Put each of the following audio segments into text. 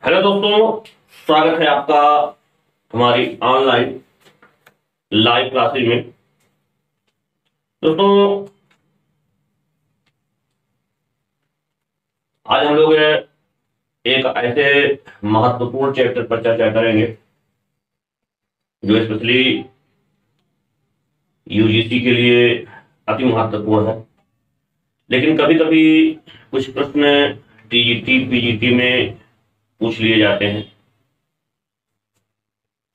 Hello दोस्तों, स्वागत है आपका हमारी ऑनलाइन लाइव क्लासेज में। दोस्तों, आज हम लोग एक ऐसे महत्वपूर्ण चैप्टर पर चर्चा करेंगे जो स्पेशली यूजीसी के लिए अति महत्वपूर्ण है। लेकिन कभी कभी कुछ प्रश्न टीजीटी पीजीटी में पूछ लिए जाते हैं,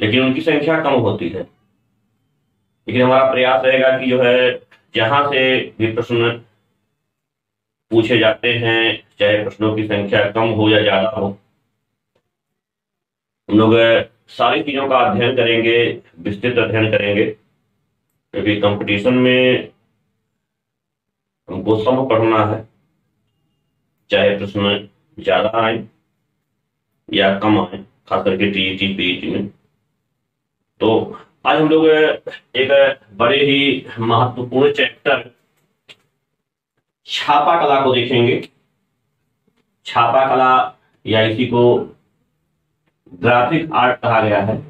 लेकिन उनकी संख्या कम होती है। लेकिन हमारा प्रयास रहेगा कि जो है जहां से भी प्रश्न पूछे जाते हैं, चाहे प्रश्नों की संख्या कम हो या ज्यादा हो, हम लोग सारी चीजों का अध्ययन करेंगे, विस्तृत अध्ययन करेंगे। क्योंकि कंपटीशन में हमको सब पढ़ना है, चाहे प्रश्न ज्यादा आए या कम आए, खास करके टीईटी पीईटी में। तो आज हम लोग एक बड़े ही महत्वपूर्ण चैप्टर छापा कला को देखेंगे। छापा कला या इसी को ग्राफिक आर्ट कहा गया है।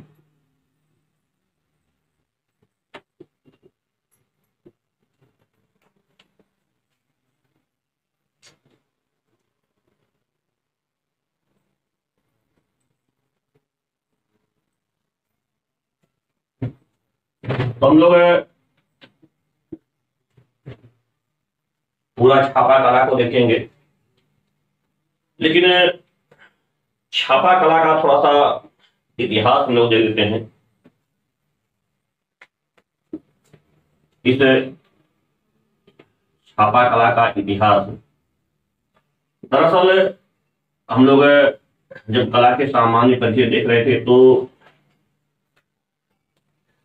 तो हम लोग पूरा छापा कला को देखेंगे, लेकिन छापा कला का थोड़ा सा इतिहास हम लोग देख लेते हैं। इस छापा कला का इतिहास दरअसल हम लोग जब कला के सामान्य परिचय देख रहे थे तो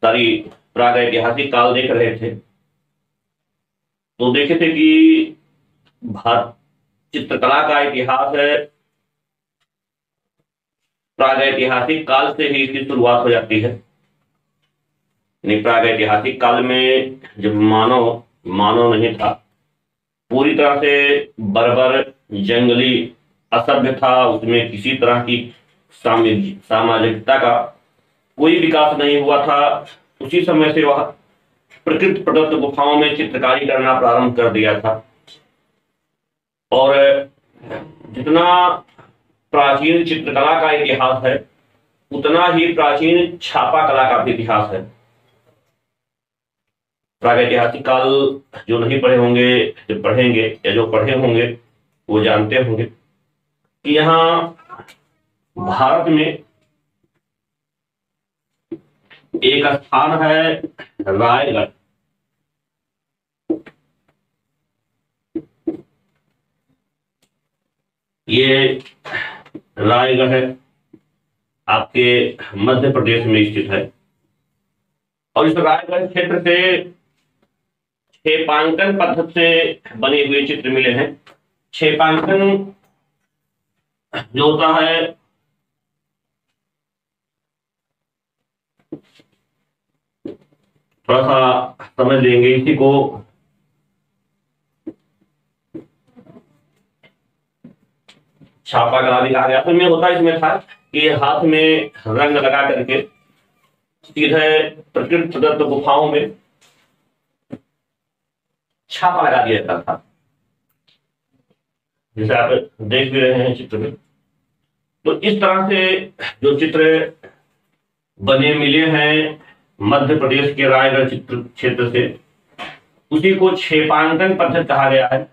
सारी प्रागैतिहासिक काल देख रहे थे, तो देखे थे कि भारत चित्रकला का इतिहास है, प्रागैतिहासिक काल से ही इसकी शुरुआत हो जाती है। यानी प्रागैतिहासिक काल में जब मानव नहीं था, पूरी तरह से बर्बर जंगली असभ्य था, उसमें किसी तरह की सामाजिकता का कोई विकास नहीं हुआ था। उसी समय से वह प्रकृति प्रदत्त गुफाओं में चित्रकारी करना प्रारंभ कर दिया था। और जितना प्राचीन चित्रकला का इतिहास है, उतना ही प्राचीन छापा कला का भी इतिहास है। प्रागैतिहासिक काल जो नहीं पढ़े होंगे, जो पढ़ेंगे या जो पढ़े होंगे वो जानते होंगे कि यहाँ भारत में एक स्थान है रायगढ़। ये रायगढ़ है, आपके मध्य प्रदेश में स्थित है। और इस रायगढ़ क्षेत्र से क्षेपांकन पद्धति से बने हुए चित्र मिले हैं। क्षेपांकन जो होता है, थोड़ा सा समझ लेंगे इसी को। छापा कला भी कहा गया। तो में होता इसमें था कि हाथ में रंग लगा करके सीधे प्रकृति प्रदत्त गुफाओं में छापा लगा दिया जाता था, जैसे आप देख भी रहे हैं चित्र में। तो इस तरह से जो चित्र बने मिले हैं मध्य प्रदेश के रायगढ़ चित्र क्षेत्र से, उसी को क्षेपांकन पद्धति कहा गया है।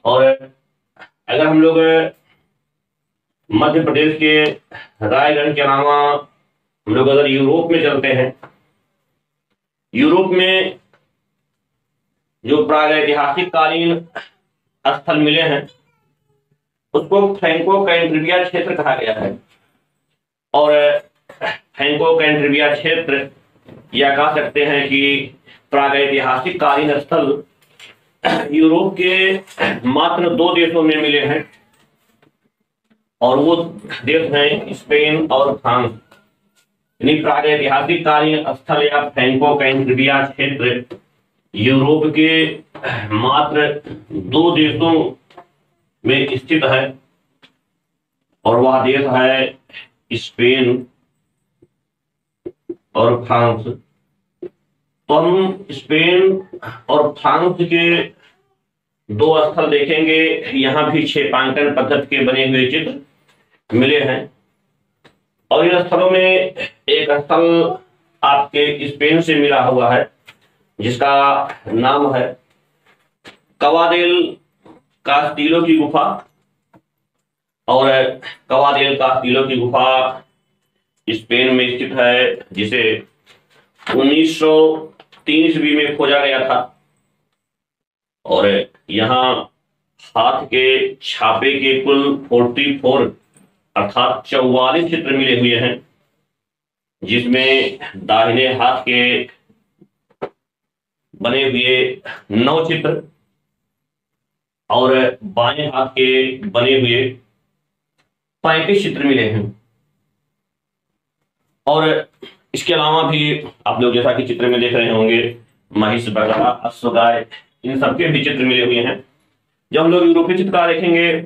और अगर हम लोग मध्य प्रदेश के रायगढ़ के अलावा हम लोग अगर यूरोप में चलते हैं, यूरोप में जो प्रागैतिहासिक कालीन स्थल मिले हैं उसको फ्रैंको कैंट्रिबिया क्षेत्र कहा गया है। और फ्रैंको कैंट्रिबिया क्षेत्र, या कह सकते हैं कि प्रागैतिहासिक कालीन स्थल, यूरोप के मात्र 2 देशों में मिले हैं। और वो देश हैं स्पेन और फ्रांस। यानी प्रागैतिहासिक कालीन स्थल या फ्रैंको कैंट्रिबिया क्षेत्र यूरोप के मात्र 2 देशों में स्थित है। और वह देश है स्पेन और फ्रांस। तो हम स्पेन और फ्रांस के दो स्थल देखेंगे। यहाँ भी क्षेपांकन पद्धति के बने हुए चित्र मिले हैं और इन स्थलों में एक स्थल आपके स्पेन से मिला हुआ है जिसका नाम है कवादेल कास्टिलो की गुफा। और कवादेल कास्टिलो की गुफा स्पेन में स्थित है, जिसे 1903 ईस्वी में खोजा गया था। और यहाँ हाथ के छापे के कुल 44 अर्थात 44 चित्र मिले हुए हैं, जिसमें दाहिने हाथ के बने हुए 9 चित्र और बाएं हाथ के बने हुए 35 चित्र मिले हैं। और इसके अलावा भी आप लोग जैसा कि चित्र में देख रहे होंगे, महिष, बगला, अश्व, गाय, इन सबके भी चित्र मिले हुए हैं। जब हम लोग यूरोपीय चित्रकार देखेंगे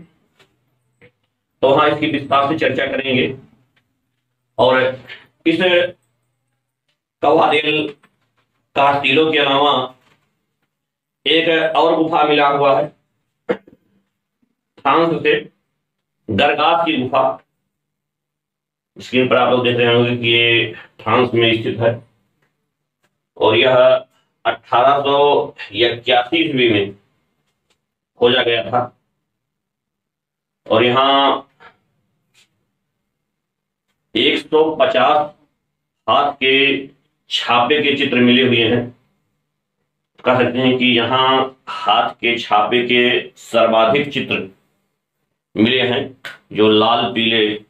तो वहां इसकी विस्तार से चर्चा करेंगे। और इस कवादेल कास्टिलो के अलावा एक और गुफा मिला हुआ है फ्रांस से, गरगास की गुफा। स्क्रीन पर आप लोग देख रहे होंगे कि ये फ्रांस में स्थित है और यह 1881 ईस्वी में खोजा गया था। और यहाँ 150 हाथ के छापे के चित्र मिले हुए हैं। कह सकते हैं कि यहाँ हाथ के छापे के सर्वाधिक चित्र मिले हैं, जो लाल, पीले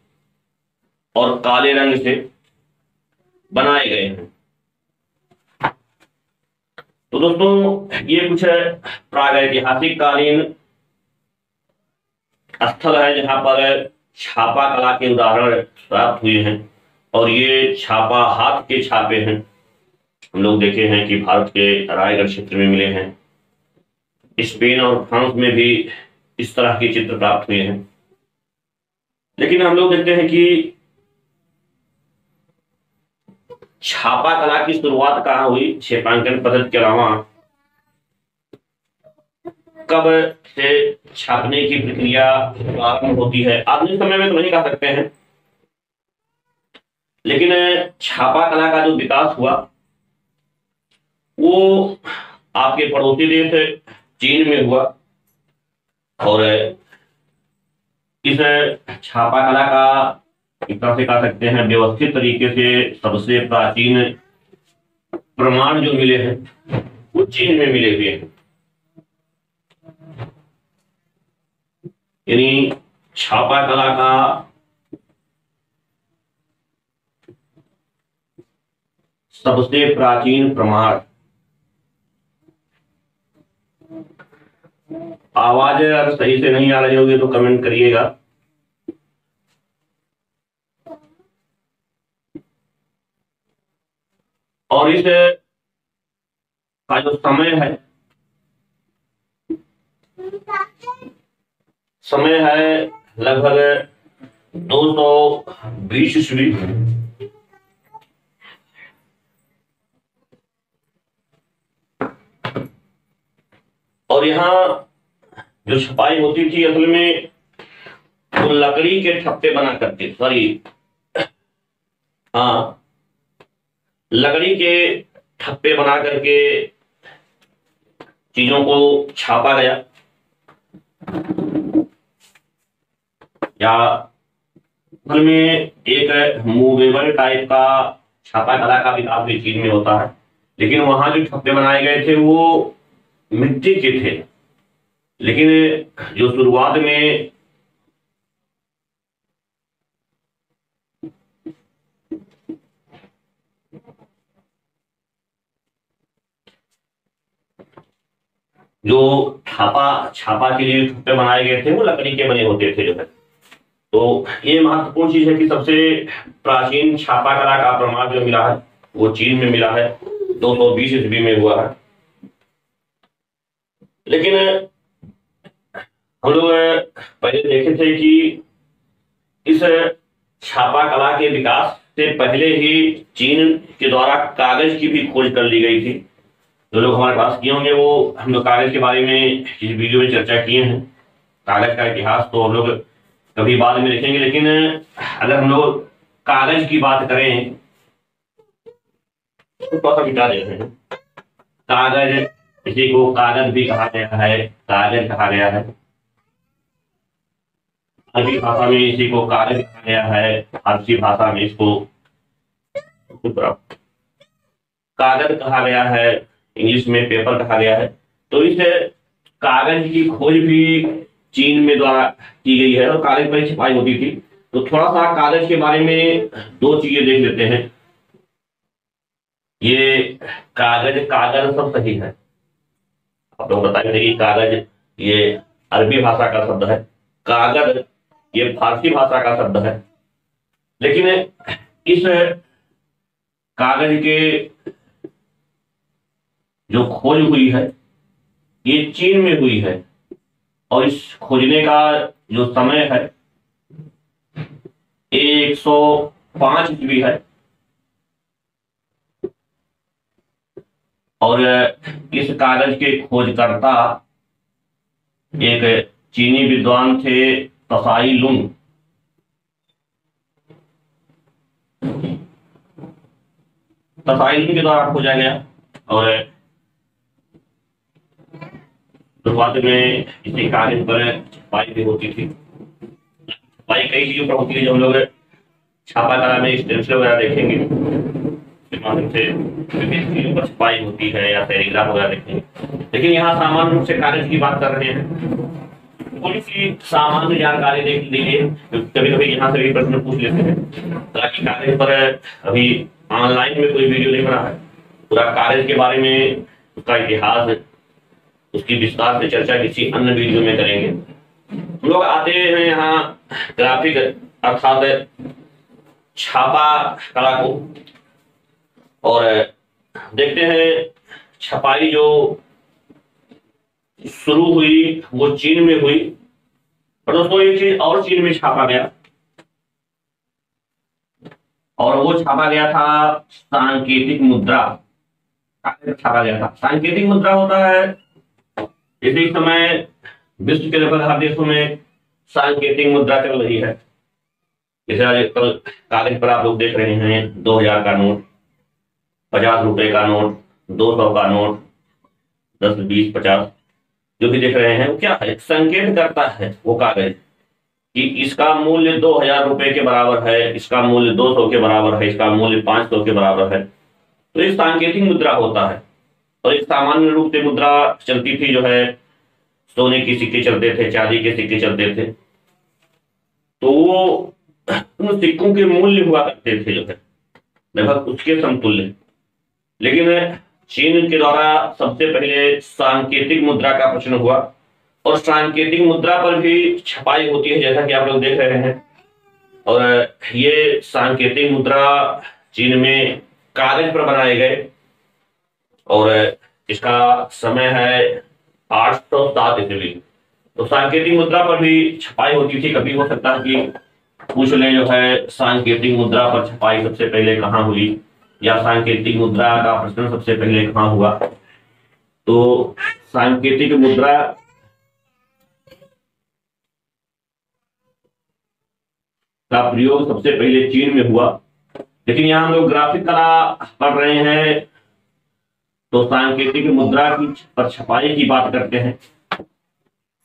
और काले रंग से बनाए गए हैं। तो दोस्तों, ये कुछ प्रागैतिहासिक कालीन स्थल है जहां पर छापा कला के उदाहरण प्राप्त हुए हैं। और ये छापा हाथ के छापे हैं। हम लोग देखे हैं कि भारत के रायगढ़ क्षेत्र में मिले हैं, स्पेन और फ्रांस में भी इस तरह के चित्र प्राप्त हुए हैं। लेकिन हम लोग देखते हैं कि छापा कला की शुरुआत कहाँ हुई, क्षेपांकन पद्धति के अलावा कब से छापने की प्रक्रिया प्रारंभ होती है, आधुनिक समय में तो नहीं कह सकते हैं। लेकिन छापा कला का जो विकास हुआ वो आपके पड़ोसी देश चीन में हुआ। और इस छापा कला का एक तरह से कह सकते हैं व्यवस्थित तरीके से सबसे प्राचीन प्रमाण जो मिले हैं वो चीन में मिले हुए हैं। यानी छापा कला का सबसे प्राचीन प्रमाण। आवाज अगर सही से नहीं आ रही होगी तो कमेंट करिएगा। और इस का जो समय है, समय है लगभग 220 ईस्वी। और यहाँ जो छपाई होती थी असल में वो लकड़ी के ठप्पे बना करके, सॉरी, हाँ, लकड़ी के ठप्पे बना करके चीजों को छापा गया। या असल में एक मूवेबल टाइप का छापा कला का विकास भी चीन में होता है। लेकिन वहां जो ठप्पे बनाए गए थे वो मिट्टी के थे। लेकिन जो शुरुआत में जो छापा के लिए ठप्पे बनाए गए थे वो लकड़ी के बने होते थे जो है। तो ये महत्वपूर्ण चीज है कि सबसे प्राचीन छापा कला का प्रमाण जो मिला है वो चीन में मिला है, 220 ईस्वी में हुआ है। लेकिन हम लोग पहले देखे थे कि इस छापा कला के विकास से पहले ही चीन के द्वारा कागज की भी खोज कर ली गई थी। जो लोग हमारे पास किए होंगे वो हम लोग कागज के बारे में इस वीडियो में चर्चा किए हैं। कागज का इतिहास तो हम लोग कभी बाद में देखेंगे, लेकिन अगर हम लोग कागज की बात करें तो थोड़ा सा विचार देते हैं। कागज, इसी को कागज भी कहा गया है, कागज कहा गया है। अरबी भाषा में इसी को कागज कहा गया है, फारसी भाषा में इसको कागज कहा गया है, इंग्लिश में पेपर कहा गया है। तो इस कागज की खोज भी चीन में द्वारा की गई है और कागज पर छपाई होती थी। तो थोड़ा सा कागज के बारे में दो चीजें देख लेते हैं। ये कागज, कागज सब सही है, आप लोग बताएंगे कि कागज ये अरबी भाषा का शब्द है, कागज ये फारसी भाषा का शब्द है। लेकिन इस कागज के जो खोज हुई है ये चीन में हुई है और इस खोजने का जो समय है 105 ईस्वी है। और इस कागज के खोजकर्ता एक चीनी विद्वान थे, त्साई लुंग। त्साई लुंग के द्वारा खोजा गया और शुरुआत में इसी कागज पर छपाई भी होती थी। छपाई कई चीजों पर होती है, जो हम लोग छापा कला में स्टेंसिल वगैरह देखेंगे, इसके माध्यम से विभिन्न चीजों पर छपाई होती है या सेरीग्राफ वगैरह देखेंगे। लेकिन यहाँ सामान्य रूप से कागज की बात कर रहे हैं। थोड़ी सी सामान्य जानकारी देख लीजिए, कभी कभी यहाँ से भी प्रश्न पूछ लेते हैं, ताकि कागज पर अभी ऑनलाइन में कोई वीडियो नहीं बना है। पूरा कागज के बारे में, उसका इतिहास, उसकी विस्तार से चर्चा किसी अन्य वीडियो में करेंगे। हम लोग आते हैं यहाँ ग्राफिक अर्थात छापा कला को और देखते हैं छपाई जो शुरू हुई वो चीन में हुई। और दोस्तों एक चीज और चीन में छापा गया और वो छापा गया था सांकेतिक मुद्रा। छापा गया था सांकेतिक मुद्रा होता है, इसी समय विश्व के लगभग हर देशों में सांकेतिक मुद्रा चल रही है। जैसे कल कागज पर आप लोग देख रहे हैं 2000 का नोट, 50 रुपए का नोट, 200 का नोट, 10, 20, 50 जो भी देख रहे हैं वो क्या है, संकेत करता है वो कागज कि इसका मूल्य 2000 रुपए के बराबर है, इसका मूल्य 200 के बराबर है, इसका मूल्य 500 के बराबर है। तो ये सांकेतिक मुद्रा होता है। और एक सामान्य रूप से मुद्रा चलती थी, जो है सोने की सिक्के चलते थे, चांदी के सिक्के चलते थे। तो वो उन सिक्कों के मूल्य हुआ करते थे जो है लगभग उसके समतुल्य। लेकिन चीन के द्वारा सबसे पहले सांकेतिक मुद्रा का प्रचलन हुआ और सांकेतिक मुद्रा पर भी छपाई होती है, जैसा कि आप लोग देख रहे हैं। और ये सांकेतिक मुद्रा चीन में कागज पर बनाए गए और इसका समय है 807 ईस्वी। तो सांकेतिक मुद्रा पर भी छपाई होती थी। कभी हो सकता है कि पूछ लें जो है सांकेतिक मुद्रा पर छपाई सबसे पहले कहाँ हुई या सांकेतिक मुद्रा का प्रचलन सबसे पहले कहाँ हुआ। तो सांकेतिक मुद्रा का प्रयोग सबसे पहले चीन में हुआ। लेकिन यहाँ हम लोग ग्राफिक कला पढ़ रहे हैं तो सांकेतिक मुद्रा की पर छपाई की बात करते हैं।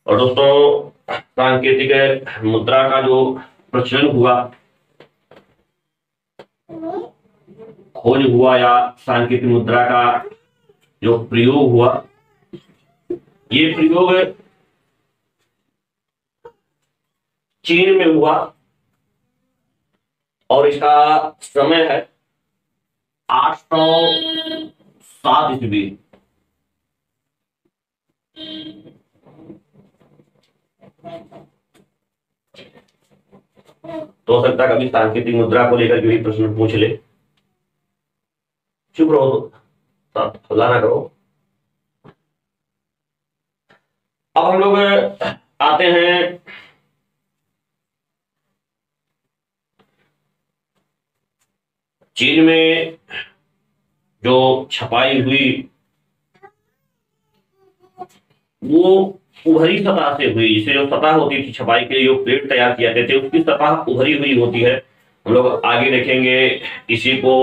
और दोस्तों सांकेतिक मुद्रा का जो प्रचलन हुआ, खोज हुआ या सांकेतिक मुद्रा का जो प्रयोग हुआ, ये प्रयोग चीन में हुआ और इसका समय है 807 ईस्वी। तो हो सकता है कभी सांकेतिक मुद्रा को लेकर के भी प्रश्न पूछ ले। चुप रहो तो हल्ला ना करो। अब हम लोग आते हैं चीन में जो छपाई हुई वो उभरी सतह से हुई। जिसे जो सतह होती थी छपाई के लिए, जो प्लेट तैयार किया जाते थे, उसकी सतह उभरी हुई होती है। हम लोग आगे देखेंगे। इसी को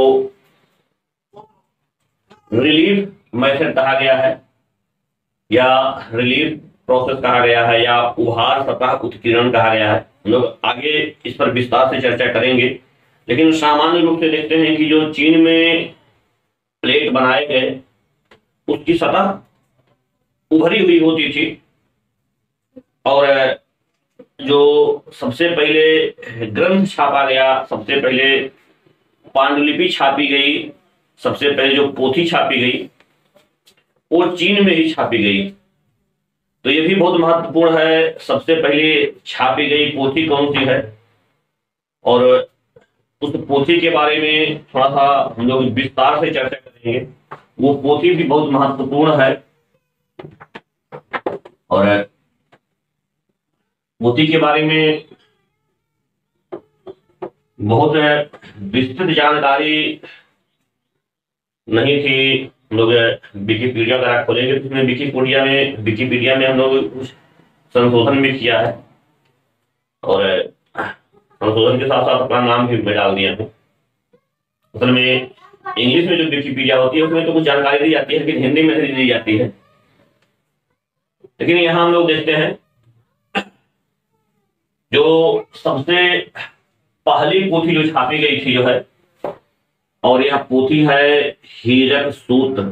रिलीफ मेथड कहा गया है, या रिलीफ प्रोसेस कहा गया है, या उभार सतह उत्कीर्णन कहा गया है। हम लोग आगे इस पर विस्तार से चर्चा करेंगे। लेकिन सामान्य रूप से देखते हैं कि जो चीन में प्लेट बनाए गए उसकी सतह उभरी हुई होती थी। और जो सबसे पहले ग्रंथ छापा गया, सबसे पहले पांडुलिपि छापी गई, सबसे पहले जो पोथी छापी गई वो चीन में ही छापी गई। तो ये भी बहुत महत्वपूर्ण है, सबसे पहले छापी गई पोथी कौन सी है, और उस पोथी के बारे में थोड़ा सा हम लोग विस्तार से चर्चा करेंगे। वो पोथी भी बहुत महत्वपूर्ण है, और पोथी के बारे में बहुत विस्तृत जानकारी नहीं थी। हम लोग विकिपीडिया वगैरह खोलेंगे तो उसमें विकिपीडिया में हम लोग कुछ संशोधन भी किया है, और संशोधन के साथ साथ अपना नाम भी मैं डाल दिया हूँ। असल में इंग्लिश में जो विकिपीडिया होती है उसमें तो कुछ जानकारी दी जाती है, लेकिन हिंदी में नहीं दी जाती है। लेकिन यहाँ हम लोग देखते हैं जो सबसे पहली पोथी जो छापी गई थी जो है, और यह पोथी है हीरक सूत्र।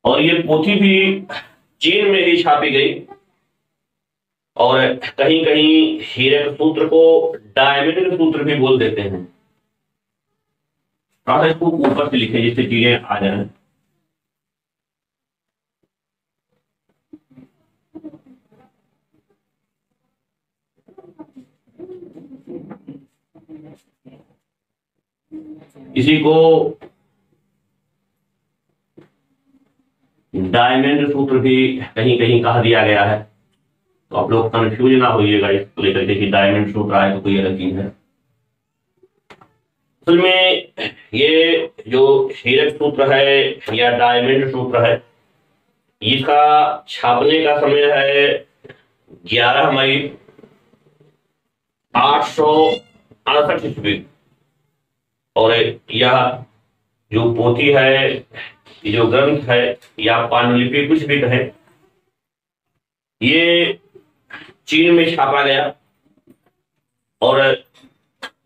और ये पोथी भी चीन में ही छापी गई, और कहीं कहीं हीरक सूत्र को डायमंड सूत्र भी बोल देते हैं। थोड़ा इसको ऊपर से लिखे जिससे चीजें आ जाए। इसी को डायमंड सूत्र भी कहीं कहीं कहा दिया गया है। तो आप लोग कंफ्यूज ना होइएगा इसको लेकर के कि डायमंड सूत्र आए तो कोई अलग चीज है। असल में ये जो हीरक सूत्र है या डायमंड सूत्र है, इसका छापने का समय है 11 मई 868 ईस्वी। और यह जो पोथी है, ये जो ग्रंथ है या पांडुलिपि कुछ भी कहे, ये चीन में छापा गया। और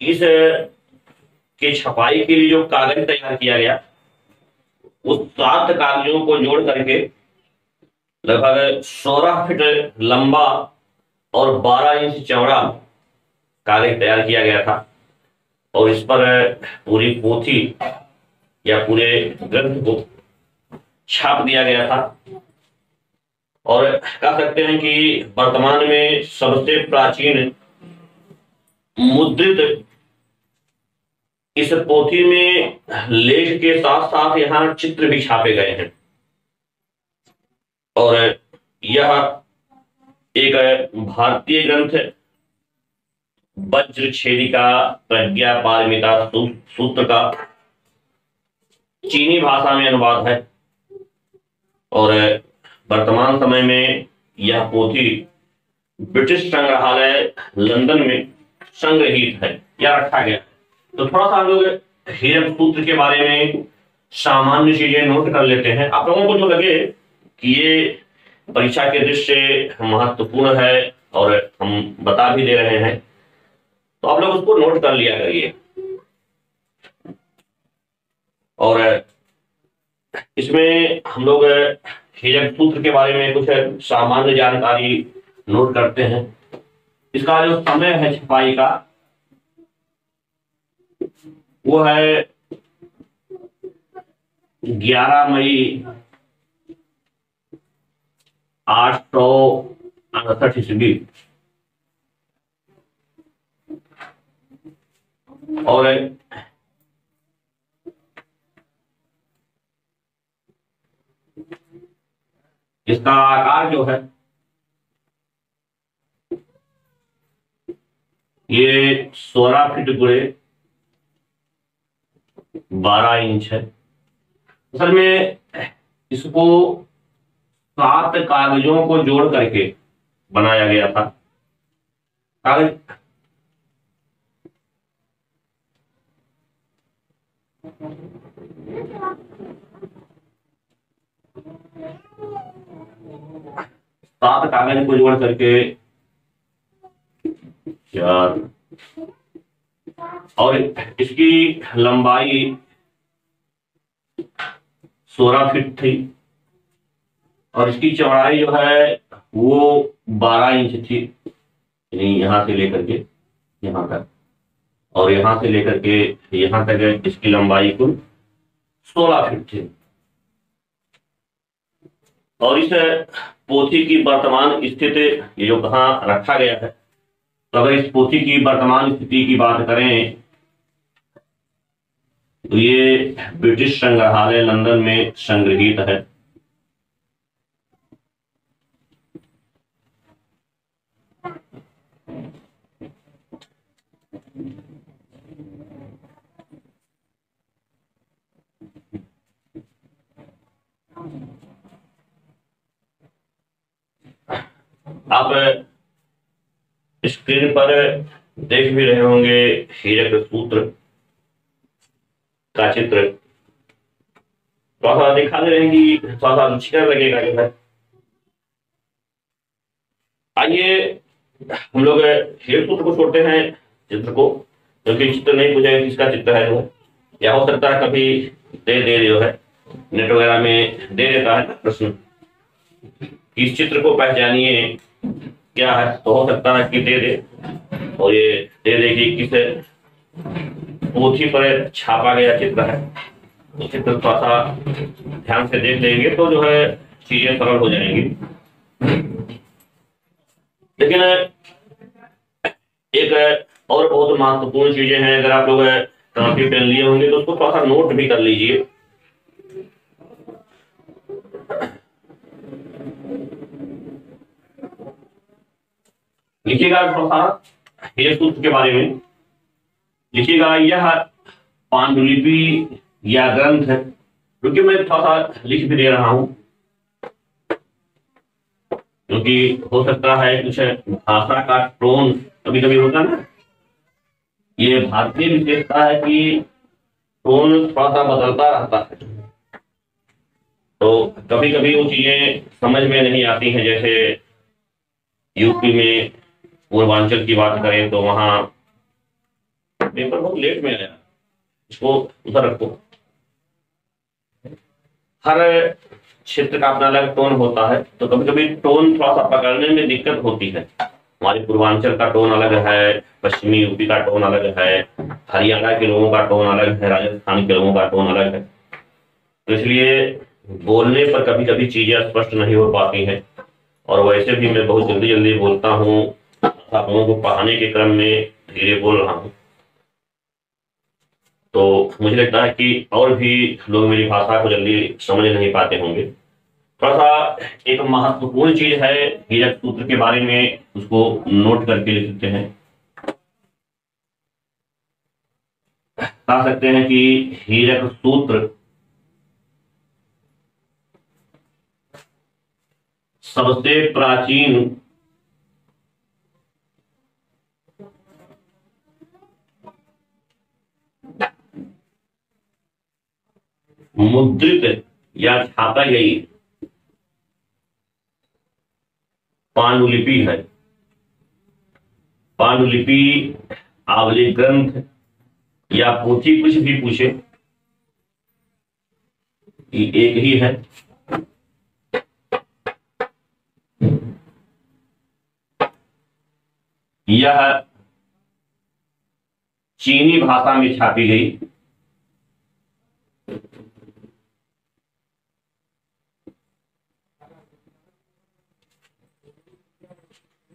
इस के छपाई के लिए जो कागज तैयार किया गया, उस 7 कागजों को जोड़ करके लगभग 16 फीट लंबा और 12 इंच चौड़ा कागज तैयार किया गया था। और इस पर पूरी पोथी या पूरे ग्रंथ को छाप दिया गया था। और कह सकते हैं कि वर्तमान में सबसे प्राचीन मुद्रित इस पोथी में लेख के साथ साथ यहाँ चित्र भी छापे गए हैं। और यह एक भारतीय ग्रंथ वज्र छेदिका प्रज्ञा पारमिता सूत्र का चीनी भाषा में अनुवाद है। और वर्तमान समय में यह पोथी ब्रिटिश संग्रहालय लंदन में संग्रहित है या रखा गया है। तो थोड़ा सा हम लोग हीरक सूत्र के बारे में सामान्य चीजें नोट कर लेते हैं। आप लोगों को जो लगे कि ये परीक्षा के दृष्टि से महत्वपूर्ण है और हम बता भी दे रहे हैं, तो आप लोग उसको नोट कर लिया करिए। और इसमें हम लोग हीरक सूत्र के बारे में कुछ सामान्य जानकारी नोट करते हैं। इसका जो समय है छपाई का, वो है 11 मई 868 ईस्वी। और इसका आकार जो है ये 16 फीट गुणे 12 इंच है। असल में इसको 7 कागजों को जोड़ करके बनाया गया था। कागज 7 कागज को जोड़ करके यार, और इसकी लंबाई 16 फीट थी और इसकी चौड़ाई जो है वो 12 इंच थी, यानी यहां से लेकर के यहां तक, और यहां से लेकर के यहां तक इसकी लंबाई कुल 16 फीट थी। और इस पोथी की वर्तमान स्थिति, ये जो कहाँ रखा गया है, तो अगर इस पोथी की वर्तमान स्थिति की बात करें तो ये ब्रिटिश संग्रहालय लंदन में संग्रहित है। आप स्क्रीन पर देख भी रहे होंगे हीरक सूत्र का चित्र। थोड़ा सा दिखा दे रहे हैं कि थोड़ा सा रुचिकर लगेगा जो है। आइए हम लोग हीरक सूत्र को छोड़ते हैं चित्र को, क्योंकि चित्र नहीं पूछेगा किसका चित्र है जो है, या हो सकता है कभी दे दे जो है नेट वगैरह में दे देता है ना प्रश्न, इस चित्र को पहचानिए क्या है, तो हो सकता है कि दे दे, और ये दे दे कि किस पोथी पर छापा गया चित्र है। तो चित्र थोड़ा सा ध्यान से देख लेंगे तो जो है चीजें सरल हो जाएंगी। लेकिन एक और बहुत महत्वपूर्ण चीजें हैं, अगर आप लोग कॉपी पेन लिए होंगे तो उसको थोड़ा सा नोट भी कर लीजिए। लिखिएगा थोड़ा सा हीरक सूत्र के बारे में, लिखिएगा यह पांडुलिपि या ग्रंथ है। क्योंकि मैं थोड़ा सा लिख भी दे रहा हूं, क्योंकि हो सकता है कुछ भाषा का टोन कभी कभी होता है ना, ये भारतीय विशेषता है कि टोन थोड़ा सा बदलता रहता है, तो कभी कभी वो चीजें समझ में नहीं आती हैं। जैसे यूपी में पूर्वांचल की बात करें तो वहां पेपर बहुत लेट में आया, इसको उधर रखो। हर क्षेत्र का अपना अलग टोन होता है, तो कभी कभी टोन थोड़ा सा पकड़ने में दिक्कत होती है। हमारे पूर्वांचल का टोन अलग है, पश्चिमी यूपी का टोन अलग है, हरियाणा के लोगों का टोन अलग है, राजस्थान के लोगों का टोन अलग है। तो इसलिए बोलने पर कभी कभी चीजें स्पष्ट नहीं हो पाती हैं, और वैसे भी मैं बहुत जल्दी जल्दी बोलता हूँ, आप लोगों को पढ़ाने के क्रम में धीरे बोल रहा हूँ, तो मुझे लगता है कि और भी लोग मेरी भाषा को जल्दी समझ नहीं पाते होंगे। थोड़ा सा एक महत्वपूर्ण चीज है हीरक सूत्र के बारे में, उसको नोट करके लिख सकते हैं। कह सकते हैं कि हीरक सूत्र सबसे प्राचीन मुद्रित या छापा गई पांडुलिपि है। पांडुलिपि, आवली ग्रंथ या पोथी, कुछ भी पूछे, ये एक ही है। यह चीनी भाषा में छापी गई,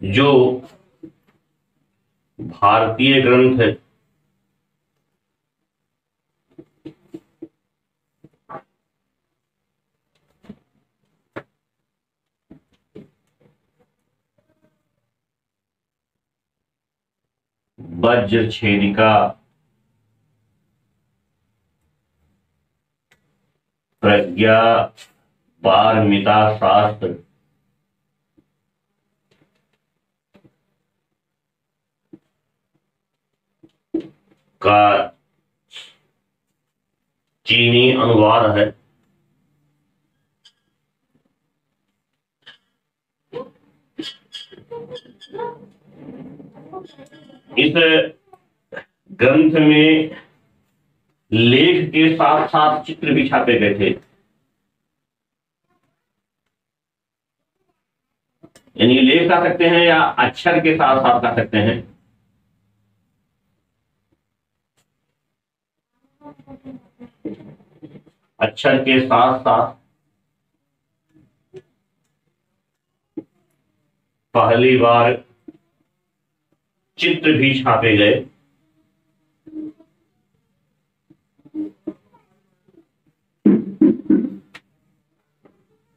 जो भारतीय ग्रंथ है वज्र छेदिका प्रज्ञा पारमिता शास्त्र का चीनी अनुवाद है। इस ग्रंथ में लेख के साथ साथ चित्र भी छापे गए थे, यानी लेख कह सकते हैं या अक्षर के साथ साथ कह सकते हैं। अक्षर के साथ साथ पहली बार चित्र भी छापे गए।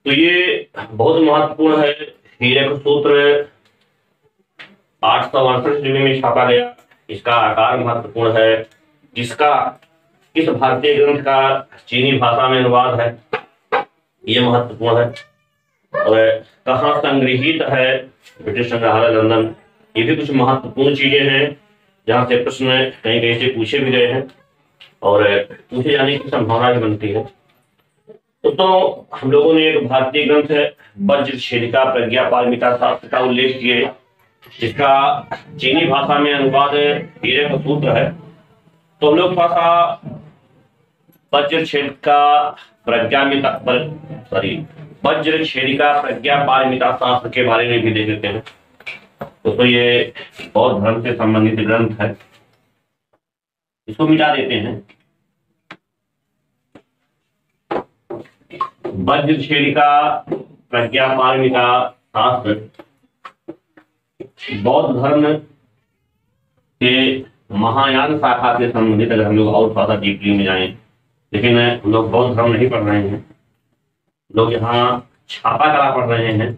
तो ये बहुत महत्वपूर्ण है। हीरक सूत्र 868 में छापा गया। इसका आकार महत्वपूर्ण है। जिसका इस भारतीय ग्रंथ का चीनी भाषा में अनुवाद है, ये महत्वपूर्ण है। और कहाँ संग्रहित है, ब्रिटिश संग्रहालय लंदन। ये भी कुछ महत्वपूर्ण चीजें हैं जहां से प्रश्न कहीं कहीं से पूछे भी गए हैं और पूछे जाने की संभावना भी बनती है। तो हम लोगों ने एक भारतीय ग्रंथ है वज्र छेदिका प्रज्ञा पारमिता शास्त्र का उल्लेख किए, जिसका चीनी भाषा में अनुवाद हीरक सूत्र है। तो हम लोग थोड़ा सा वज्र छेदिका वज्र छेदिका प्रज्ञा पारमिता शास्त्र के बारे में भी देख लेते हैं। तो ये बौद्ध धर्म से संबंधित ग्रंथ है। इसको मिटा देते हैं। वज्र छेदिका प्रज्ञा पारमिता शास्त्र बौद्ध धर्म के महायान शाखा से संबंधित, अगर हम लोग और थोड़ा सा डीपली में जाएं, लेकिन हम लोग बौद्ध धर्म नहीं पढ़ रहे हैं, लोग यहाँ छापा कला पढ़ रहे हैं।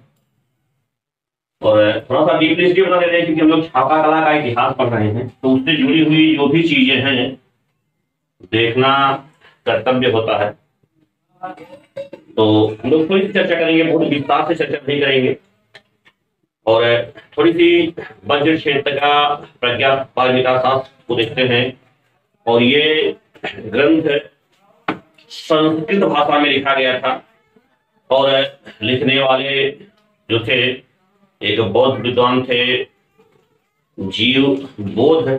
और थोड़ा सा डीपली इसलिए बता देते हैं क्योंकि हम लोग छापा कला का इतिहास पढ़ रहे हैं, तो उससे जुड़ी हुई जो भी चीजें हैं देखना कर्तव्य होता है। तो हम लोग थोड़ी सी चर्चा करेंगे, बहुत विस्तार से चर्चा नहीं करेंगे। और थोड़ी सी वज्र छेदिका प्रज्ञा पारमिता शास्त्र को देखते हैं। और ये ग्रंथ संस्कृत भाषा में लिखा गया था और लिखने वाले जो थे एक बौद्ध विद्वान थे, जीव बोध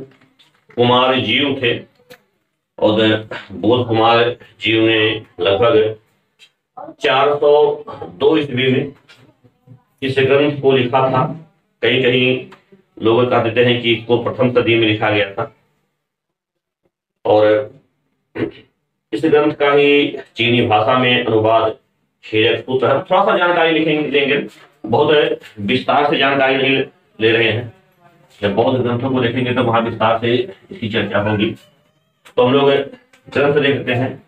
कुमार जीव थे। और बोध कुमार जीव ने लगभग 402 ईस्वी में इस ग्रंथ को लिखा था। कहीं कहीं लोग कह देते हैं कि इसको प्रथम सदी में लिखा गया था। और इस ग्रंथ का ही चीनी भाषा में अनुवाद हीरक सूत्र है। थोड़ा सा जानकारी लेंगे, बहुत विस्तार से जानकारी नहीं ले रहे हैं। जब बौद्ध ग्रंथों को देखेंगे तो वहां विस्तार से इसकी चर्चा होगी। तो हम लोग ग्रंथ देखते हैं।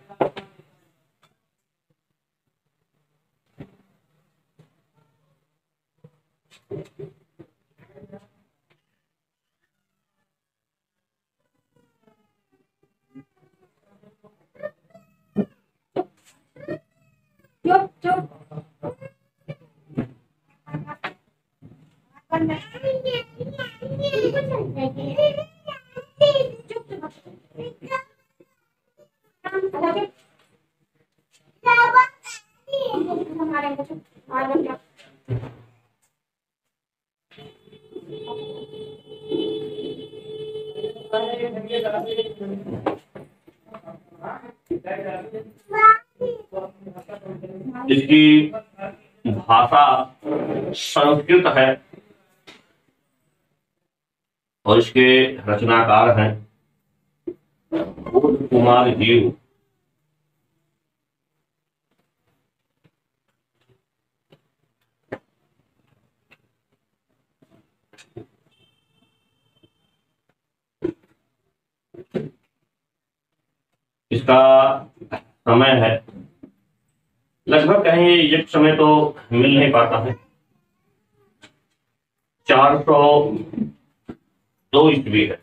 इसकी भाषा संस्कृत है और इसके रचनाकार हैं बोध कुमार जीव। इसका समय है लगभग कहीं एक समय तो मिल नहीं पाता है, 402 ईस्वी है।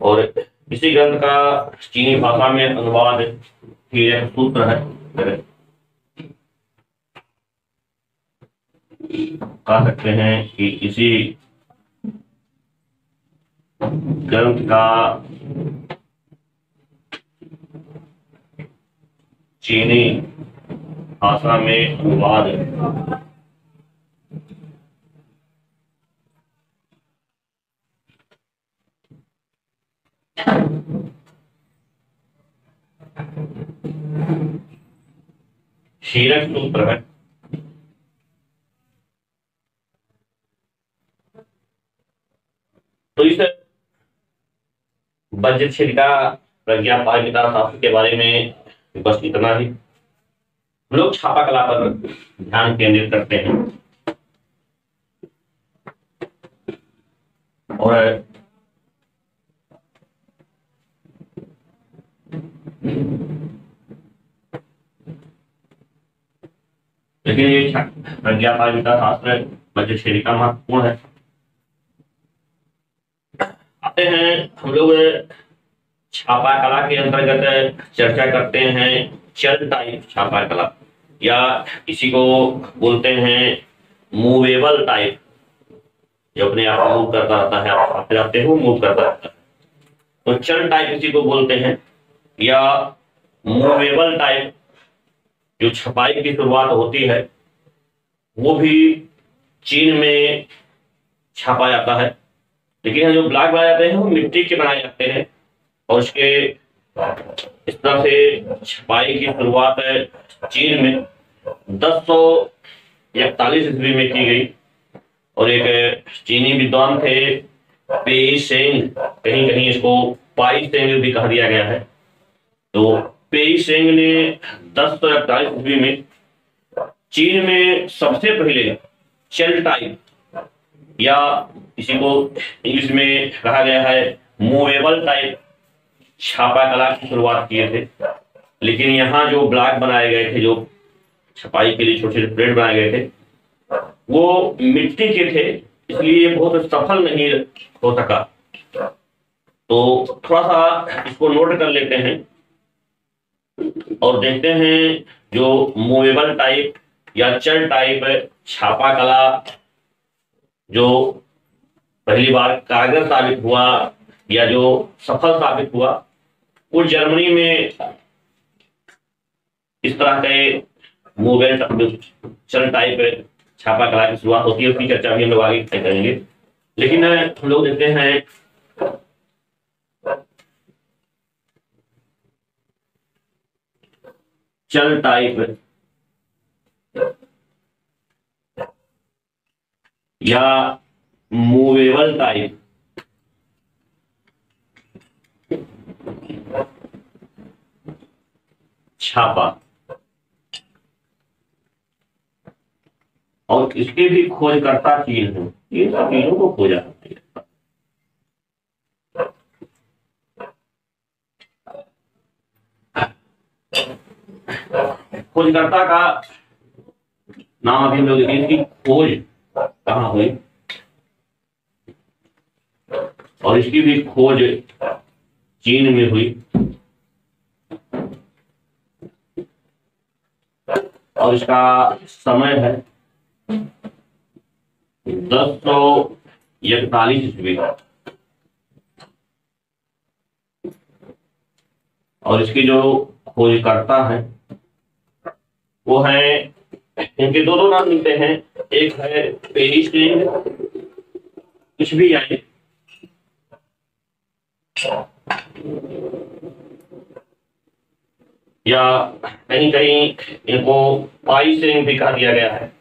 और इसी ग्रंथ का चीनी भाषा में अनुवाद की एक सूत्र है, कह सकते हैं कि इसी ग्रंथ का चीनी भाषा में अनुवाद शीरक सूत्र है। तो इस वज्रछिदिका प्रज्ञा पारमिता शास्त्र के बारे में बस इतना ही। हम लोग छापा कला पर ध्यान केंद्रित करते हैं और लेकिन ये प्रज्ञा पारमिता शास्त्र वज्रछिदिका महत्वपूर्ण है। आते हैं हम लोग छापा कला के अंतर्गत चर्चा करते हैं चल टाइप छापा कला, या इसी को बोलते हैं मूवेबल टाइप, जो अपने आप मूव करता रहता है, आप आते जाते हो मूव करता रहता है। तो चल टाइप इसी को बोलते हैं, या मूवेबल टाइप। जो छपाई की शुरुआत होती है वो भी चीन में छापा जाता है, लेकिन जो ब्लॉक बनाए जाते हैं वो मिट्टी के बनाए जाते हैं। और उसके इस तरह से छपाई की शुरुआत चीन में 1041 ईस्वी में की गई। और एक चीनी विद्वान थे पेई सेंग, कहीं कहीं इसको पाई सेंग भी कहा दिया गया है। तो पेई सेंग ने 1041 ईस्वी में चीन में सबसे पहले चल टाइप, या इसी को इंग्लिश में कहा गया है मूवेबल टाइप छापा कला की शुरुआत किए थे। लेकिन यहाँ जो ब्लॉक बनाए गए थे, जो छपाई के लिए छोटे छोटे प्लेट बनाए गए थे, वो मिट्टी के थे, इसलिए बहुत सफल नहीं हो सका। तो थोड़ा सा इसको नोट कर लेते हैं और देखते हैं जो मूवेबल टाइप या चल टाइप छापा कला जो पहली बार कारगर साबित हुआ या जो सफल साबित हुआ, वो जर्मनी में इस तरह के मूवेबल चल टाइप छापा कला की शुरुआत होती है। उसकी चर्चा भी हम लोग आगे करेंगे। लेकिन हम लोग देखते हैं चल टाइप या मूवेबल टाइप छापा, और इसके भी खोजकर्ता चीन है। इन सब चीजों को खोजा है। खोजकर्ता का नाम अभी हम लोग देखेंगे कि खोज कहाँ हुई, और इसकी भी खोज चीन में हुई। और इसका समय है 1041 ईस्वी, और इसकी जो खोजकर्ता है वो है, इनके दो नाम मिलते हैं। एक है पेई सेंग, कुछ भी आए, या कहीं कहीं इनको पाई सेंग भी कहा दिया गया है।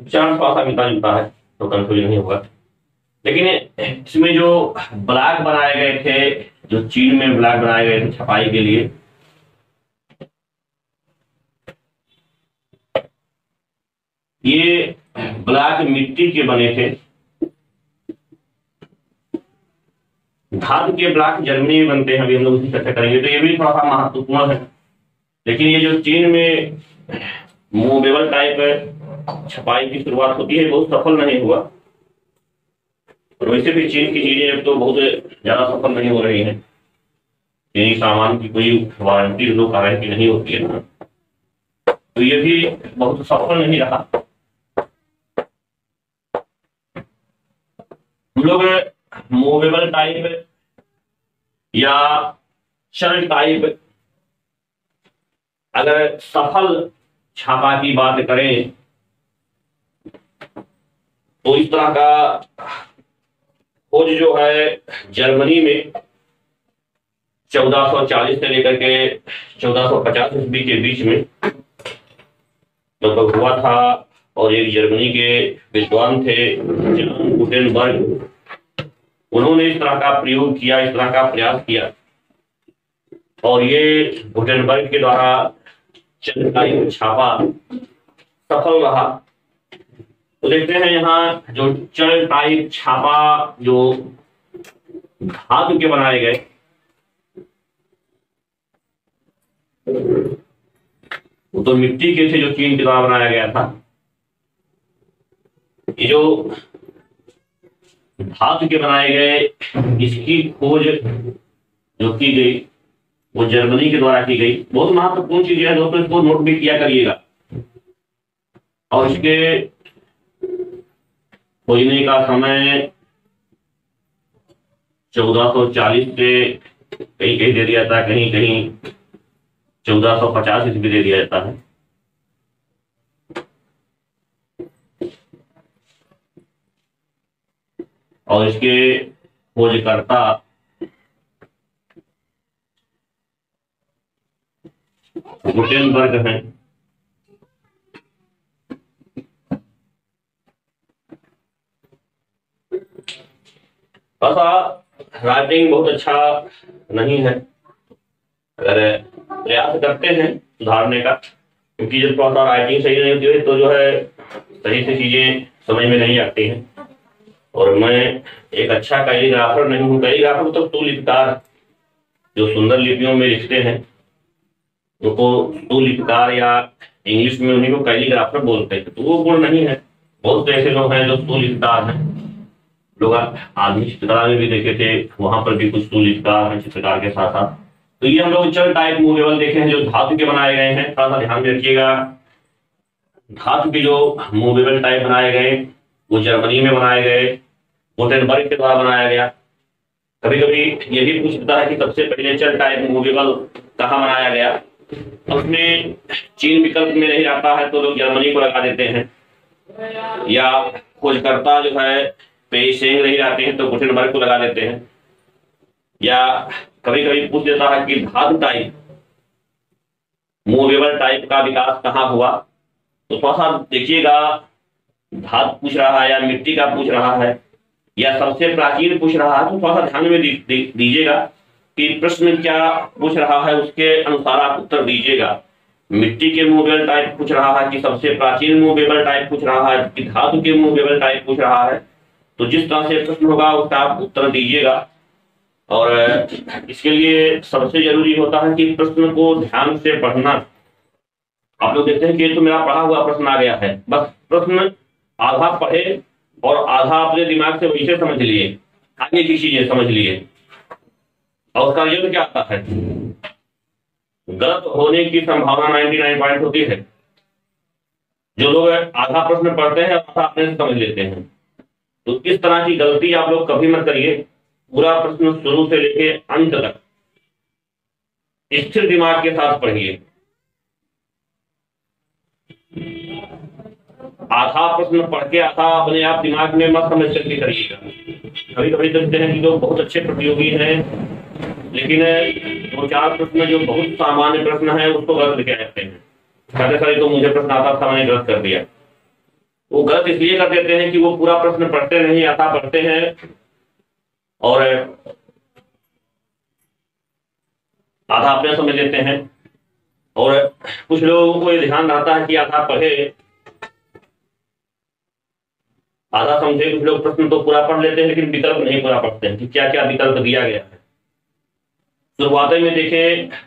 चार थोड़ा मिलता जुलता है तो कंफ्यूजन नहीं होगा। लेकिन इसमें जो ब्लॉक बनाए गए थे, जो चीन में ब्लॉक बनाए गए थे छपाई के लिए, ये ब्लॉक मिट्टी के बने थे। धातु के ब्लॉक जर्मनी में बनते हैं, अभी हम लोग उसकी चर्चा करेंगे, तो ये भी थोड़ा सा महत्वपूर्ण है। लेकिन ये जो चीन में मूवेबल टाइप छपाई की शुरुआत होती है, बहुत सफल नहीं हुआ। और वैसे भी चीन की चीजें अब तो बहुत ज्यादा सफल नहीं हो रही हैं। चीनी सामान की कोई वारंटी लोग गारंटी नहीं होती है ना, तो ये भी बहुत सफल नहीं रहा। हम लोग मूवेबल टाइप या चल टाइप अगर सफल छापा की बात करें तो इस तरह का खोज जो है जर्मनी में 1440 से लेकर के 1450 ईस्वी के बीच में लगभग हुआ था। और एक जर्मनी के विद्वान थे जॉन गुटेनबर्ग, उन्होंने इस तरह का प्रयोग किया, इस तरह का प्रयास किया, और ये गुटेनबर्ग के द्वारा चंद्रकारी छापा सफल रहा। तो देखते हैं यहाँ जो चल टाइप छापा जो धातु के बनाए गए, वो तो मिट्टी के थे जो चीन के द्वारा बनाया गया था। ये जो धातु के बनाए गए, इसकी खोज जो की गई वो जर्मनी के द्वारा की गई। बहुत महत्वपूर्ण चीज है दोस्तों, इसको नोट भी किया करिएगा। और इसके खोजने का समय 1440 से कहीं कहीं दे दिया था, कहीं कहीं 1450 ईस्वी दे दिया जाता है। और इसके खोजकर्ता गुटेनबर्ग हैं। राइटिंग बहुत अच्छा नहीं है, अगर प्रयास करते हैं सुधारने का, क्योंकि जब थोड़ा सा राइटिंग सही नहीं होती है तो जो है सही से चीजें समझ में नहीं आती हैं। और मैं एक अच्छा कैलीग्राफर नहीं हूँ। कैलीग्राफर तो सुलिपिकार जो सुंदर लिपियों में लिखते हैं उनको सुलिपिकार या इंग्लिश में उन्हीं को कैलीग्राफर बोलते हैं, तो वो गुण नहीं है। बहुत से ऐसे लोग हैं जो सुलिपिकार हैं। लोग आधुनिक चित्रकला में भी देखे थे, वहां पर भी कुछ सुलिपिकार हैं चित्रकार के साथ साथ। तो ये हम लोग चल टाइप मूवेबल देखे हैं जो धातु के बनाए गए हैं। थोड़ा सा ध्यान में रखिएगा, धातु के जो मूवेबल टाइप बनाए गए वो जर्मनी में बनाए गए, गुटेनबर्ग के द्वारा बनाया गया। कभी कभी ये भी पूछता है कि सबसे पहले चल टाइप मूवेबल कहाँ बनाया गया। उसमें चीन विकल्प में नहीं आता है तो लोग जर्मनी को लगा देते हैं, या खोजकर्ता जो है पेइसेंग नहीं आते हैं तो गुटेनबर्ग को लगा देते हैं, या कभी कभी पूछ देता है कि धातु टाइप मूवेबल टाइप का विकास कहाँ हुआ। तो थोड़ा सा देखिएगा, धातु पूछ रहा है या मिट्टी का पूछ रहा है या सबसे प्राचीन पूछ रहा है, तो थोड़ा सा ध्यान में दीजिएगा कि प्रश्न क्या पूछ रहा है, उसके अनुसार आप उत्तर दीजिएगा। मिट्टी के मूवेबल टाइप पूछ रहा है कि सबसे प्राचीन मूवेबल टाइप पूछ रहा है कि धातु के मूवेबल टाइप पूछ रहा है, तो जिस तरह से प्रश्न होगा उसका आप उत्तर दीजिएगा। और इसके लिए सबसे जरूरी होता है कि प्रश्न को ध्यान से पढ़ना। आप लोग देखते हैं कि ये तो मेरा पढ़ा हुआ प्रश्न आ गया है, बस प्रश्न आधा पढ़े और आधा अपने दिमाग से वैसे समझ लिए, आगे की चीजें समझ लिए, और उसका रिजल्ट क्या आता है, गलत होने की संभावना 99% होती है। जो लोग आधा प्रश्न पढ़ते हैं और आधा अपने से समझ लेते हैं, तो इस तरह की गलती आप लोग कभी मत करिए। पूरा प्रश्न शुरू से लेके अंत तक स्थिर दिमाग के साथ पढ़िए। आधा प्रश्न पढ़ के आधा अपने आप दिमाग में मत समझ करके करिएगा। कभी कभी देखते हैं कि लोग बहुत अच्छे प्रतियोगी हैं, लेकिन दो चार प्रश्न जो बहुत सामान्य प्रश्न है उसको गलत लिखे रहते हैं। कहते सर तो मुझे प्रश्न आता था, मैंने गलत कर दिया। वो गलत इसलिए कर देते हैं कि वो पूरा प्रश्न पढ़ते नहीं, आधा पढ़ते हैं और आधा अपने समझ लेते हैं। और कुछ लोगों को ये ध्यान रहता है कि आधा पढ़े आधा समझे, कुछ लोग प्रश्न तो पूरा पढ़ लेते हैं लेकिन विकल्प नहीं पूरा पढ़ते हैं कि क्या क्या विकल्प दिया गया है। शुरुआत में देखे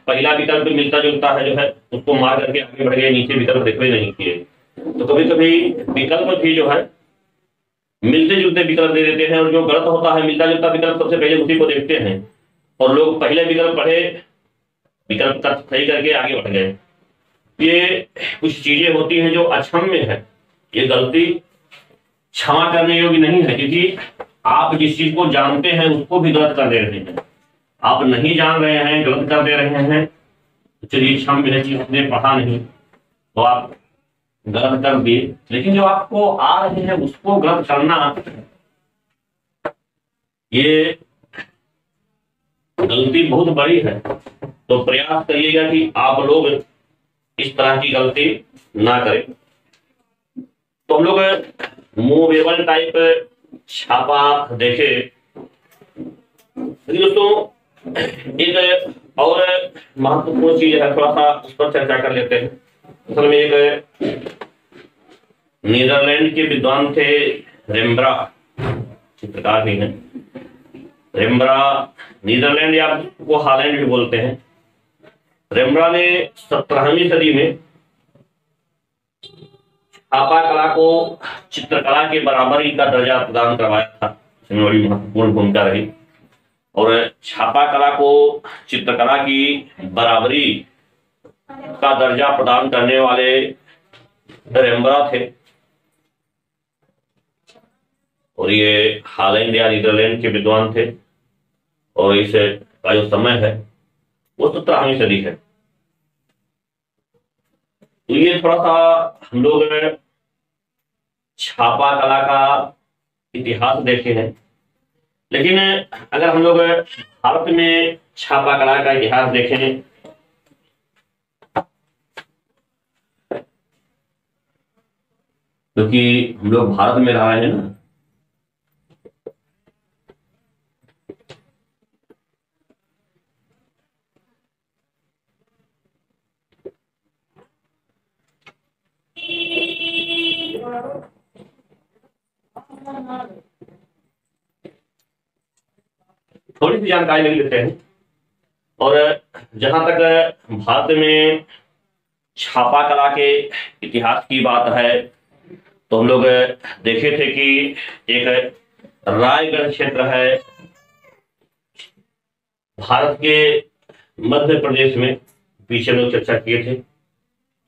पहला विकल्प मिलता जुलता है जो है उसको मार करके आगे बढ़ गए, नीचे विकल्प देखते नहीं किए। तो कभी कभी विकल्प भी जो है मिलते जुलते विकल्प दे देते हैं, और जो गलत होता है मिलता जुलता विकल्प सबसे पहले उसी को देखते हैं, और लोग पहले विकल्प पढ़े, विकल्प का सही करके आगे बढ़ गए। ये कुछ चीजें होती हैं जो अक्षम्य है, ये गलती क्षमा करने योग्य नहीं है, क्योंकि आप जिस चीज को जानते हैं उसको भी गलत कर दे रहे हैं। आप नहीं जान रहे हैं, गलत कर दे रहे हैं, चलिए क्षम्य है, चीज आपने पढ़ा नहीं तो आप गलत कर दिए, लेकिन जो आपको आ रहे हैं उसको गलत करना, ये गलती बहुत बड़ी है। तो प्रयास करिएगा कि आप लोग इस तरह की गलती ना करें। तो हम लोग मूवेबल टाइप छापा देखे। दोस्तों एक और महत्वपूर्ण चीज है, थोड़ा सा उस पर चर्चा कर लेते हैं। असल में एक नीदरलैंड के विद्वान थे रेम्ब्रा, चित्रकार भी हैं। रेम्ब्रा नीदरलैंड या वो हॉलैंड भी बोलते हैं। रेम्ब्रा ने 17वीं सदी में छापा कला को चित्रकला के बराबरी का दर्जा प्रदान करवाया था, इसमें बड़ी महत्वपूर्ण भूमिका रही। और छापा कला को चित्रकला की बराबरी का दर्जा प्रदान करने वाले रेम्ब्रा थे, और ये हॉलैंड या नीदरलैंड के विद्वान थे। और इस का जो समय है वो 17वीं सदी है। तो ये थोड़ा सा हम लोग छापा कला का इतिहास देखे हैं, लेकिन अगर हम लोग भारत में छापा कला का इतिहास देखें क्योंकि हम लोग भारत में रह रहे हैं ना, थोड़ी सी जानकारी ले लेते हैं। और जहां तक भारत में छापा कला के इतिहास की बात है तो हम लोग देखे थे कि एक रायगढ़ क्षेत्र है भारत के मध्य प्रदेश में, पीछे लोग चर्चा किए थे।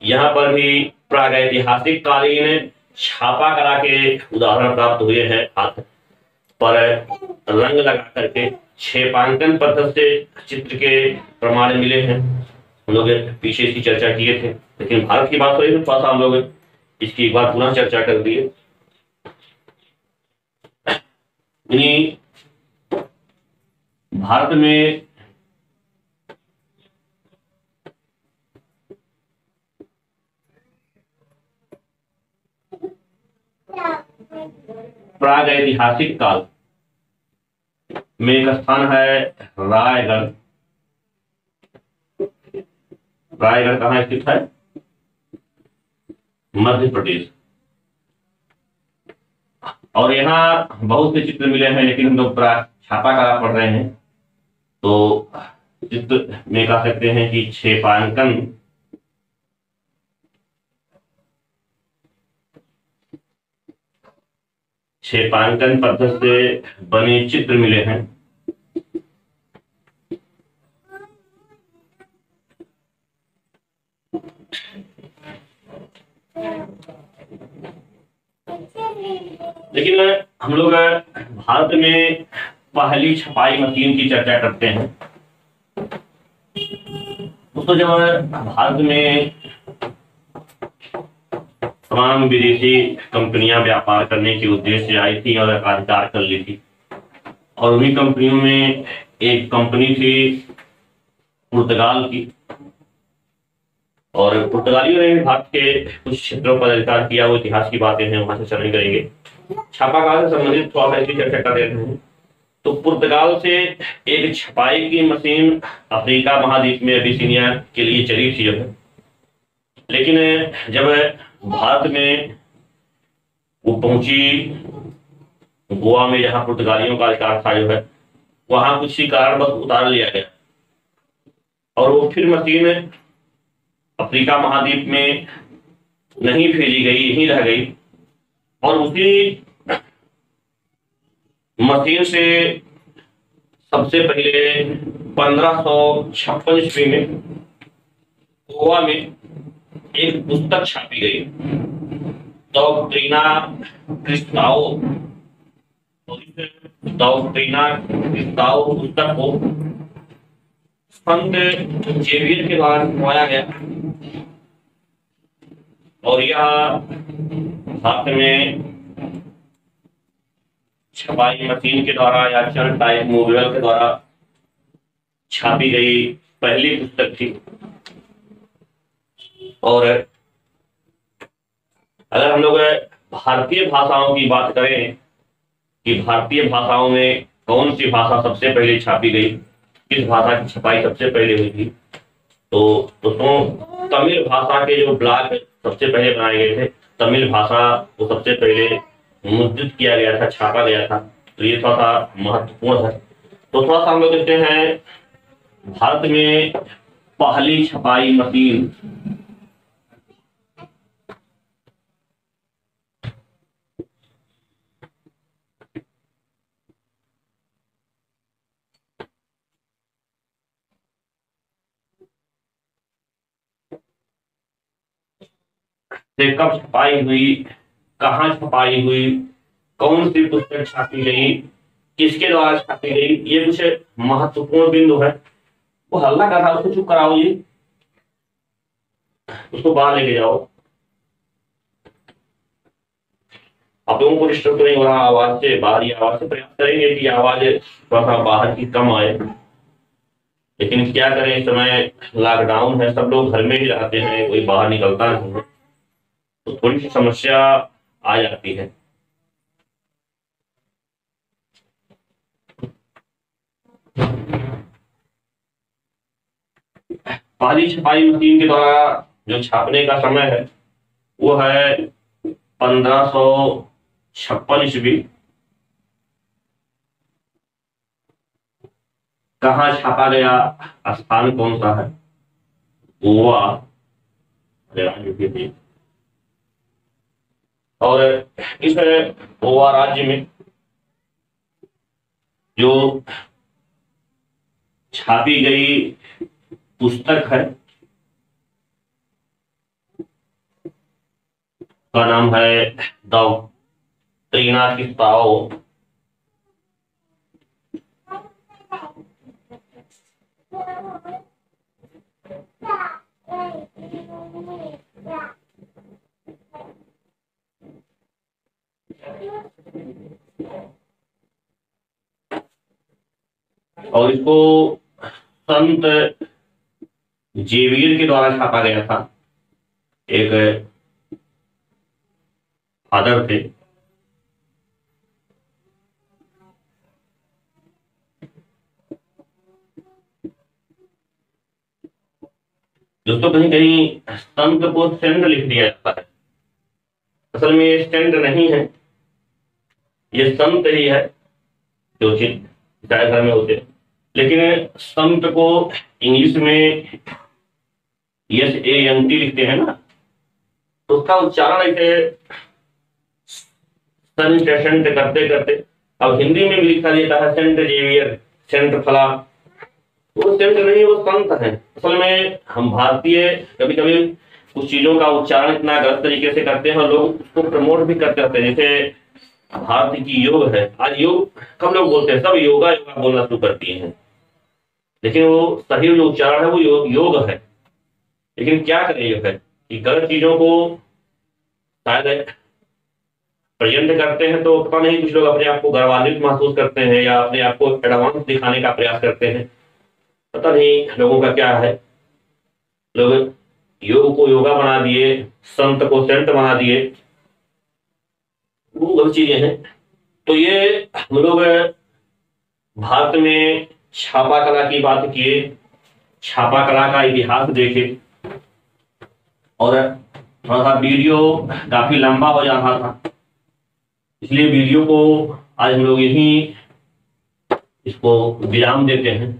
यहाँ पर भी प्रागैतिहासिक कालीन छापा कला के उदाहरण प्राप्त हुए हैं। हाथ पर रंग लगा करके छेपांकन पद्धति से चित्र के प्रमाण मिले हैं। हम लोग पीछे इसकी चर्चा किए थे, लेकिन भारत की बात हो रही है तो थोड़ा सा हम लोग इसकी एक बार पुनः चर्चा कर दिए। भारत में प्रागैतिहासिक काल में एक स्थान है रायगढ़। रायगढ़ कहाँ स्थित है? मध्य प्रदेश। और यहाँ बहुत से चित्र मिले हैं, लेकिन हम लोग छापा कला पढ़ रहे हैं तो चित्र में कह सकते हैं कि छेपांकन पद्धति से बने चित्र मिले हैं। लेकिन हम लोग भारत में पहली छपाई मशीन की चर्चा करते हैं। दोस्तों जब भारत में तमाम विदेशी कंपनियां व्यापार करने के उद्देश्य से आई थी और अधिकार कर ली थी, और उन्हीं कंपनियों में एक कंपनी थी पुर्तगाल की, और पुर्तगालियों ने भी भारत के कुछ क्षेत्रों पर अधिकार किया। वो इतिहास की बातें हैं, वहां से चर्चा करेंगे। छापा कला से संबंधित थोड़ा सा इसकी चर्चा कर देते हैं। तो पुर्तगाल से एक छपाई की मशीन अफ्रीका महाद्वीप में अबिसिनिया के लिए चली थी जब, लेकिन जब भारत में वो पहुंची गोवा में जहाँ पुर्तगालियों का अधिकार था जो है, वहां कुछ ही कारण बस उतार लिया गया और वो फिर मशीन अफ्रीका महाद्वीप में नहीं भेजी गई, यहीं रह गई। और उसी मशीन से सबसे पहले 1556 ईस्वी में गोवा में एक पुस्तक छापी गई, डॉक्ट्रिना क्रिस्ताओ। और इस डॉक्ट्रिना क्रिस्ताओ पुस्तक को संत जेवियर के द्वारा छपवाया गया और यह भारत में छपाई मशीन के द्वारा या चरण टाइप मूवल के द्वारा छापी गई पहली पुस्तक थी। और अगर हम लोग भारतीय भाषाओं की बात करें कि भारतीय भाषाओं में कौन सी भाषा सबसे पहले छापी गई, किस भाषा की छपाई सबसे पहले हुई थी, तो दोस्तों तमिल भाषा के जो ब्लॉग सबसे पहले बनाए गए थे, तमिल भाषा को सबसे पहले मुद्रित किया गया था, छापा गया था। तो ये थोड़ा सा महत्वपूर्ण है। तो थोड़ा सा हम लोग देखते हैं भारत में पहली छपाई मशीन। कब छपाई हुई, कहाँ छपाई हुई, कौन सी पुस्तक छापी गई, किसके द्वारा छापी गई, ये कुछ महत्वपूर्ण बिंदु है। वो हल्ला कर रहा है, उसको चुप कराओ जी, उसको बाहर लेके जाओ। आप लोगों को डिस्टर्ब तो नहीं हो रहा आवाज से? बाहरी आवाज से प्रयास करेंगे कि आवाज थोड़ा सा बाहर की कम आए, लेकिन क्या करें, इस समय लॉकडाउन है, सब लोग घर में ही रहते हैं, कोई बाहर निकलता नहीं है, तो थोड़ी सी समस्या आ जाती है। पहली छपाई मशीन के द्वारा जो छापने का समय है वो है 1556 ईस्वी। कहाँ छापा गया, स्थान कौन सा है? गोवा राज्य थी। और इस गोवा राज्य में जो छापी गई पुस्तक है का नाम है डॉक्ट्रिना क्रिस्ताओ। और इसको संत जेवियर के द्वारा छापा गया था, एक फादर थे। दोस्तों कहीं कहीं संत को सेंट लिख दिया जाता है, असल में ये सेंट नहीं है, ये संत ही है जो शायद घर में होते हैं। लेकिन संत को इंग्लिश में SANT लिखते हैं ना, तो उसका उच्चारण ऐसे संत सेंट करते करते अब हिंदी में भी लिखा देता है सेंट जेवियर, सेंट फला। वो सेंट नहीं, वो संत है। असल में हम भारतीय कभी कभी कुछ चीजों का उच्चारण इतना गलत तरीके से करते हैं और लोग उसको प्रमोट भी करते रहते हैं। जैसे भारत की योग है, आज योग कम लोग बोलते हैं, सब योगा योगा बोलना शुरू करती हैं, लेकिन वो सही जो उच्चारण है वो योग है। लेकिन क्या करें, जो है कि गलत चीजों को शायद प्रेजेंट करते हैं तो पता नहीं, कुछ लोग अपने आप को गर्वान्वित महसूस करते हैं या अपने आप को एडवांस दिखाने का प्रयास करते हैं, पता नहीं लोगों का क्या है। लोग योग को योगा बना दिए, संत को सेंट बना दिए, वो गलत चीजें हैं। तो ये हम लोग भारत में छापा कला की बात किए, छापा कला का इतिहास देखे, और थोड़ा सा वीडियो काफी लंबा हो जा रहा था, इसलिए वीडियो को आज हम लोग यही इसको विराम देते हैं।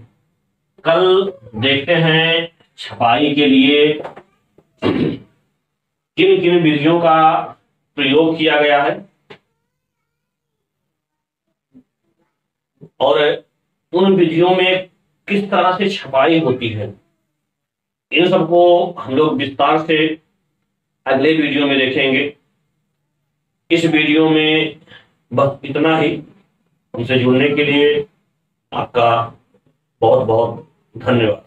कल देखते हैं छपाई के लिए किन किन विधियों का प्रयोग किया गया है और उन विधियों में किस तरह से छपाई होती है। इन सबको हम लोग विस्तार से अगले वीडियो में देखेंगे। इस वीडियो में बस इतना ही। हमसे जुड़ने के लिए आपका बहुत बहुत धन्यवाद।